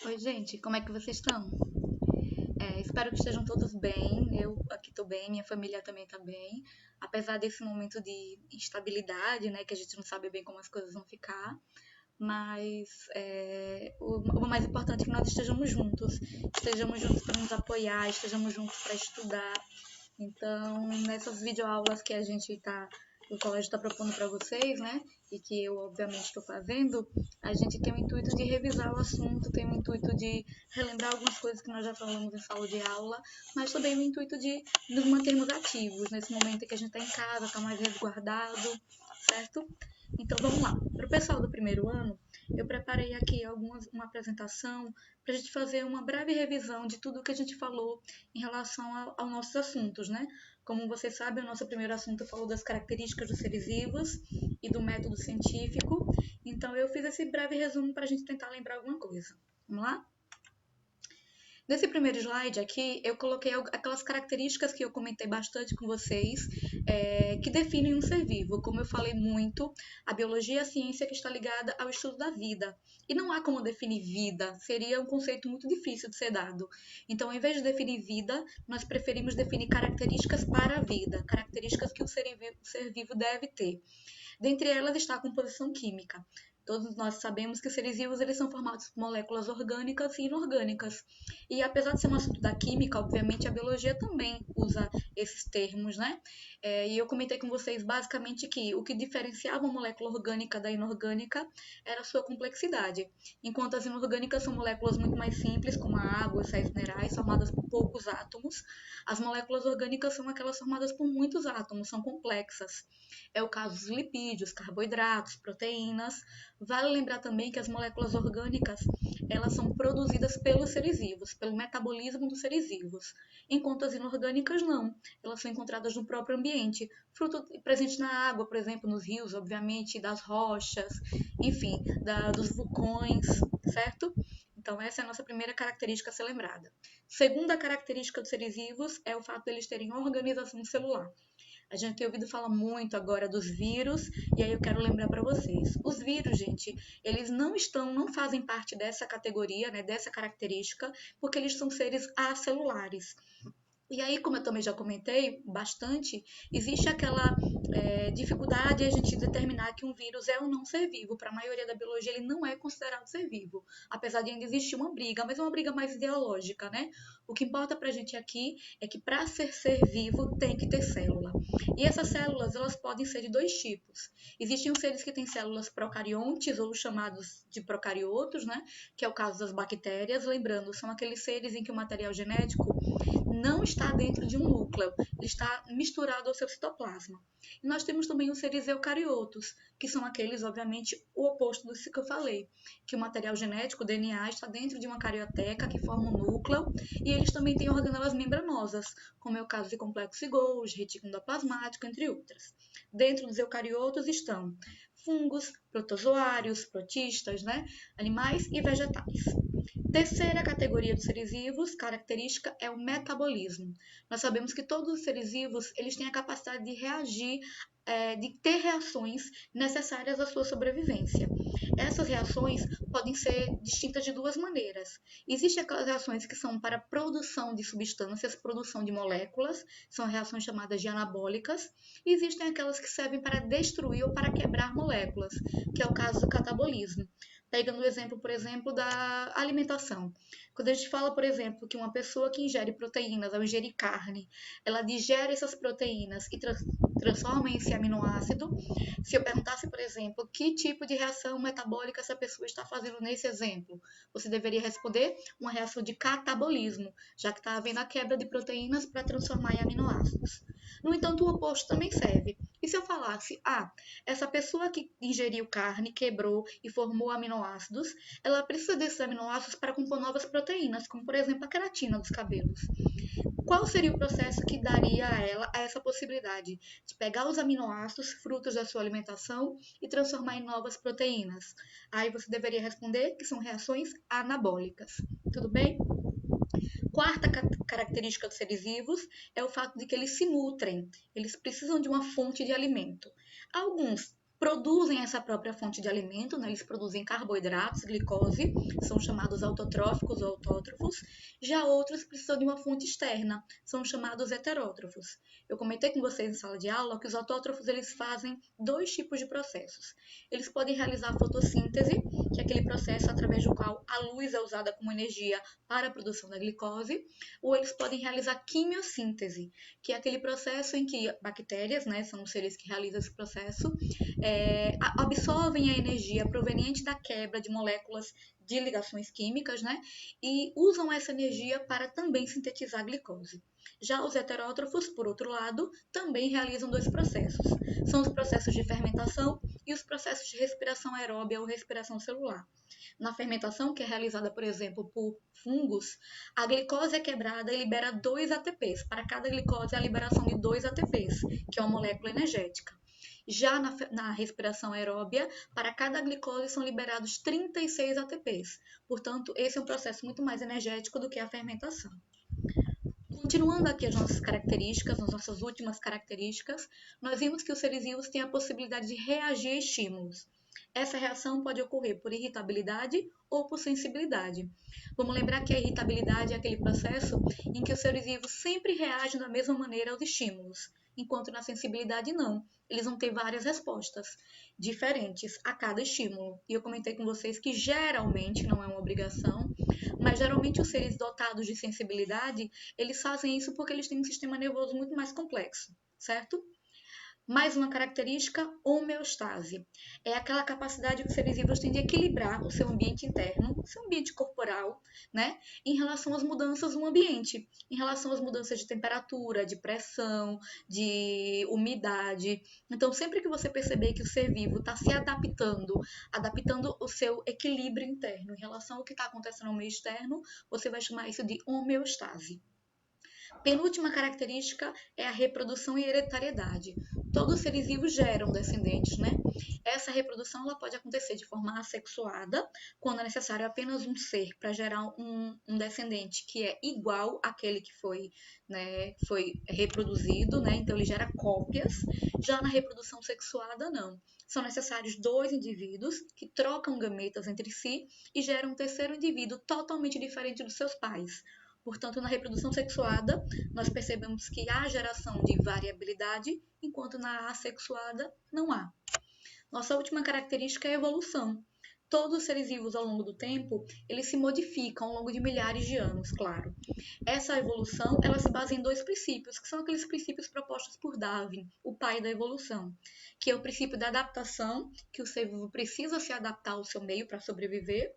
Oi, gente, como é que vocês estão? Espero que estejam todos bem. Eu aqui estou bem, minha família também está bem. Apesar desse momento de instabilidade, né, que a gente não sabe bem como as coisas vão ficar. Mas o mais importante é que nós estejamos juntos para nos apoiar, estejamos juntos para estudar. Então, nessas videoaulas que o colégio está propondo para vocês, né, e que eu obviamente estou fazendo, a gente tem o intuito de revisar o assunto, tem o intuito de relembrar algumas coisas que nós já falamos em sala de aula, mas também o intuito de nos mantermos ativos nesse momento em que a gente está em casa, está mais resguardado, certo? Então vamos lá. Para o pessoal do primeiro ano, eu preparei aqui uma apresentação para a gente fazer uma breve revisão de tudo que a gente falou em relação aos nossos assuntos, né? Como você sabe, o nosso primeiro assunto falou das características dos seres vivos e do método científico. Então eu fiz esse breve resumo para a gente tentar lembrar alguma coisa. Vamos lá? Nesse primeiro slide aqui, eu coloquei aquelas características que eu comentei bastante com vocês, que definem um ser vivo. Como eu falei muito, a biologia é a ciência que está ligada ao estudo da vida. E não há como definir vida, seria um conceito muito difícil de ser dado. Então, ao invés de definir vida, nós preferimos definir características para a vida, características que o ser vivo deve ter. Dentre elas está a composição química. Todos nós sabemos que os seres vivos eles são formados por moléculas orgânicas e inorgânicas. E apesar de ser um assunto da química, obviamente a biologia também usa esses termos, né? E eu comentei com vocês basicamente que o que diferenciava a molécula orgânica da inorgânica era a sua complexidade. Enquanto as inorgânicas são moléculas muito mais simples, como a água, os sais minerais, formadas por poucos átomos, as moléculas orgânicas são aquelas formadas por muitos átomos, são complexas. É o caso dos lipídios, carboidratos, proteínas. Vale lembrar também que as moléculas orgânicas, elas são produzidas pelos seres vivos, pelo metabolismo dos seres vivos, enquanto as inorgânicas não. Elas são encontradas no próprio ambiente, fruto presente na água, por exemplo, nos rios, obviamente, das rochas, enfim, dos vulcões, certo? Então, essa é a nossa primeira característica a ser lembrada. Segunda característica dos seres vivos é o fato de eles terem organização celular. A gente tem ouvido falar muito agora dos vírus, e aí eu quero lembrar para vocês. Os vírus, gente, eles não fazem parte dessa categoria, né, dessa característica, porque eles são seres acelulares. E aí, como eu também já comentei bastante, existe aquela dificuldade de a gente determinar que um vírus é ou não ser vivo. Para a maioria da biologia, ele não é considerado ser vivo, apesar de ainda existir uma briga, mas é uma briga mais ideológica, né? O que importa para a gente aqui é que para ser vivo tem que ter célula. E essas células, elas podem ser de dois tipos. Existem os seres que têm células procariontes, ou chamados de procariotos, né? Que é o caso das bactérias. Lembrando, são aqueles seres em que o material genético não está dentro de um núcleo, ele está misturado ao seu citoplasma. E nós temos também os seres eucariotos, que são aqueles, obviamente, o oposto disso que eu falei, que o material genético, o DNA, está dentro de uma carioteca que forma um núcleo, e eles também têm organelas membranosas, como é o caso de complexo de Golgi, retículo endoplasmático, entre outras. Dentro dos eucariotos estão fungos, protozoários, protistas, né? Animais e vegetais. Terceira categoria dos seres vivos, característica, é o metabolismo. Nós sabemos que todos os seres vivos eles têm a capacidade de reagir, de ter reações necessárias à sua sobrevivência. Essas reações podem ser distintas de duas maneiras. Existem aquelas reações que são para produção de substâncias, produção de moléculas, são reações chamadas de anabólicas, e existem aquelas que servem para destruir ou para quebrar moléculas, que é o caso do catabolismo. Pegando o exemplo, por exemplo, da alimentação. Quando a gente fala, por exemplo, que uma pessoa que ingere proteínas ao ingerir carne, ela digere essas proteínas e transforma em esse aminoácido. Se eu perguntasse, por exemplo, que tipo de reação metabólica essa pessoa está fazendo nesse exemplo, você deveria responder uma reação de catabolismo, já que está havendo a quebra de proteínas para transformar em aminoácidos. No entanto, o oposto também serve. E se eu falasse, essa pessoa que ingeriu carne, quebrou e formou aminoácidos, ela precisa desses aminoácidos para compor novas proteínas, como por exemplo a queratina dos cabelos. Qual seria o processo que daria a ela essa possibilidade de pegar os aminoácidos, frutos da sua alimentação, e transformar em novas proteínas? Aí você deveria responder que são reações anabólicas. Tudo bem? Quarta característica dos seres vivos é o fato de que eles se nutrem, eles precisam de uma fonte de alimento. Alguns produzem essa própria fonte de alimento, né? Eles produzem carboidratos, glicose, são chamados autotróficos ou autótrofos. Já outros precisam de uma fonte externa, são chamados heterótrofos. Eu comentei com vocês em sala de aula que os autótrofos eles fazem dois tipos de processos. Eles podem realizar a fotossíntese, que é aquele processo através do qual a luz é usada como energia para a produção da glicose, ou eles podem realizar quimiossíntese, que é aquele processo em que bactérias, né, são os seres que realizam esse processo, absorvem a energia proveniente da quebra de moléculas de ligações químicas, né, e usam essa energia para também sintetizar a glicose. Já os heterótrofos, por outro lado, também realizam dois processos. São os processos de fermentação e os processos de respiração aeróbia ou respiração celular. Na fermentação, que é realizada, por exemplo, por fungos, a glicose é quebrada e libera 2 ATPs. Para cada glicose, é a liberação de 2 ATPs, que é uma molécula energética. Já na respiração aeróbia, para cada glicose são liberados 36 ATPs. Portanto, esse é um processo muito mais energético do que a fermentação. Continuando aqui as nossas características, as nossas últimas características, nós vimos que os seres vivos têm a possibilidade de reagir a estímulos. Essa reação pode ocorrer por irritabilidade ou por sensibilidade. Vamos lembrar que a irritabilidade é aquele processo em que os seres vivos sempre reagem da mesma maneira aos estímulos, enquanto na sensibilidade não. Eles vão ter várias respostas diferentes a cada estímulo. E eu comentei com vocês que geralmente, não é uma obrigação, mas geralmente os seres dotados de sensibilidade, eles fazem isso porque eles têm um sistema nervoso muito mais complexo, certo? Mais uma característica, homeostase. É aquela capacidade que os seres vivos têm de equilibrar o seu ambiente interno, o seu ambiente corporal, né, em relação às mudanças no ambiente, em relação às mudanças de temperatura, de pressão, de umidade. Então, sempre que você perceber que o ser vivo está se adaptando o seu equilíbrio interno em relação ao que está acontecendo no meio externo, você vai chamar isso de homeostase. Penúltima característica é a reprodução e hereditariedade. Todos os seres vivos geram descendentes, né? Essa reprodução ela pode acontecer de forma assexuada, quando é necessário apenas um ser para gerar um descendente que é igual àquele que foi reproduzido, né? Então ele gera cópias. Já na reprodução sexuada, não. São necessários dois indivíduos que trocam gametas entre si e geram um terceiro indivíduo totalmente diferente dos seus pais. Portanto, na reprodução sexuada, nós percebemos que há geração de variabilidade, enquanto na assexuada não há. Nossa última característica é a evolução. Todos os seres vivos ao longo do tempo, eles se modificam ao longo de milhares de anos, claro. Essa evolução, ela se baseia em dois princípios, que são aqueles princípios propostos por Darwin, o pai da evolução, que é o princípio da adaptação, que o ser vivo precisa se adaptar ao seu meio para sobreviver,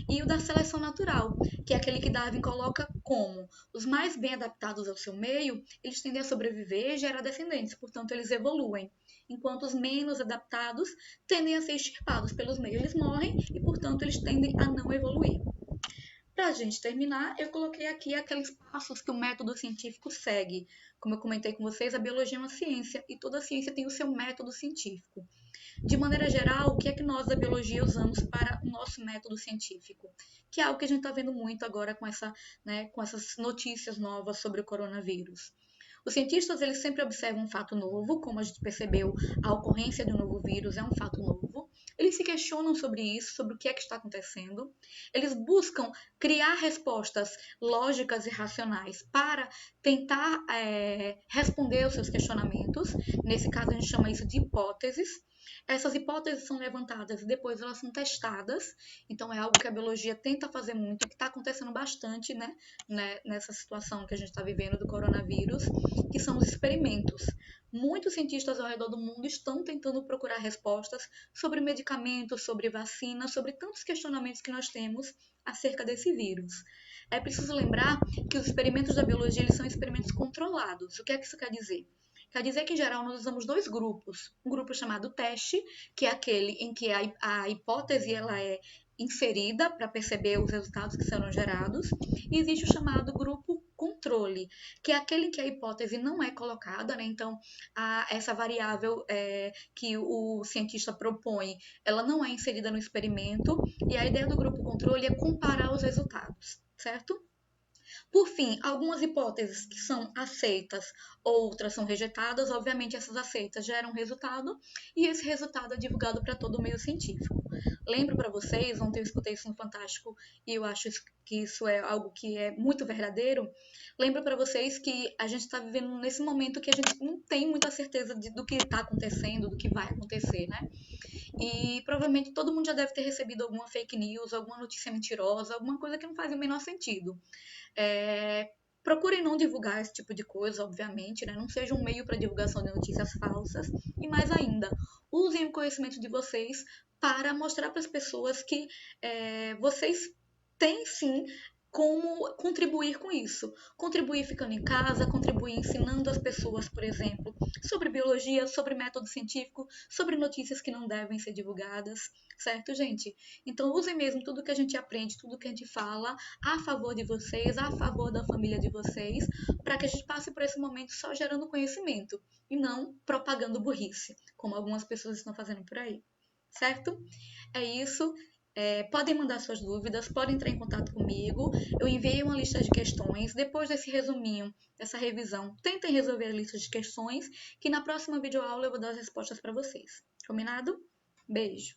e o da seleção natural, que é aquele que Darwin coloca como os mais bem adaptados ao seu meio, eles tendem a sobreviver e gerar descendentes, portanto eles evoluem, enquanto os menos adaptados tendem a ser extirpados pelos meios, eles morrem e, portanto, eles tendem a não evoluir. Para a gente terminar, eu coloquei aqui aqueles passos que o método científico segue. Como eu comentei com vocês, a biologia é uma ciência e toda ciência tem o seu método científico. De maneira geral, o que é que nós da biologia usamos para o nosso método científico? Que é algo que a gente está vendo muito agora com essas notícias novas sobre o coronavírus. Os cientistas eles sempre observam um fato novo, como a gente percebeu, a ocorrência de um novo vírus é um fato novo. Eles se questionam sobre isso, sobre o que é que está acontecendo. Eles buscam criar respostas lógicas e racionais para tentar responder aos seus questionamentos. Nesse caso, a gente chama isso de hipóteses. Essas hipóteses são levantadas e depois elas são testadas. Então, é algo que a biologia tenta fazer muito, que está acontecendo bastante, né, nessa situação que a gente está vivendo do coronavírus, que são os experimentos. Muitos cientistas ao redor do mundo estão tentando procurar respostas sobre medicamentos, sobre vacinas, sobre tantos questionamentos que nós temos acerca desse vírus. É preciso lembrar que os experimentos da biologia eles são experimentos controlados. O que é que isso quer dizer? Quer dizer que, em geral, nós usamos dois grupos. Um grupo chamado teste, que é aquele em que a hipótese ela é inserida para perceber os resultados que serão gerados, e existe o chamado grupo controle, que é aquele em que a hipótese não é colocada, né? Então, essa variável que o cientista propõe, ela não é inserida no experimento, e a ideia do grupo controle é comparar os resultados, certo? Por fim, algumas hipóteses que são aceitas, outras são rejeitadas. Obviamente, essas aceitas geram resultado e esse resultado é divulgado para todo o meio científico. Lembro para vocês, ontem eu escutei isso no Fantástico e eu acho que isso é algo que é muito verdadeiro. Lembro para vocês que a gente está vivendo nesse momento que a gente não tem muita certeza do que está acontecendo, do que vai acontecer, né? E provavelmente todo mundo já deve ter recebido alguma fake news, alguma notícia mentirosa, alguma coisa que não faz o menor sentido. Procurem não divulgar esse tipo de coisa, obviamente, né? Não seja um meio para divulgação de notícias falsas. E mais ainda, usem o conhecimento de vocês para mostrar para as pessoas que vocês têm sim como contribuir com isso. Contribuir ficando em casa, contribuir ensinando as pessoas, por exemplo, sobre biologia, sobre método científico, sobre notícias que não devem ser divulgadas, certo, gente? Então, usem mesmo tudo que a gente aprende, tudo que a gente fala a favor de vocês, a favor da família de vocês, para que a gente passe por esse momento só gerando conhecimento e não propagando burrice, como algumas pessoas estão fazendo por aí, certo? É isso. Podem mandar suas dúvidas, podem entrar em contato comigo. Eu enviei uma lista de questões. Depois desse resuminho, dessa revisão, tentem resolver a lista de questões, que na próxima videoaula eu vou dar as respostas para vocês. Combinado? Beijo!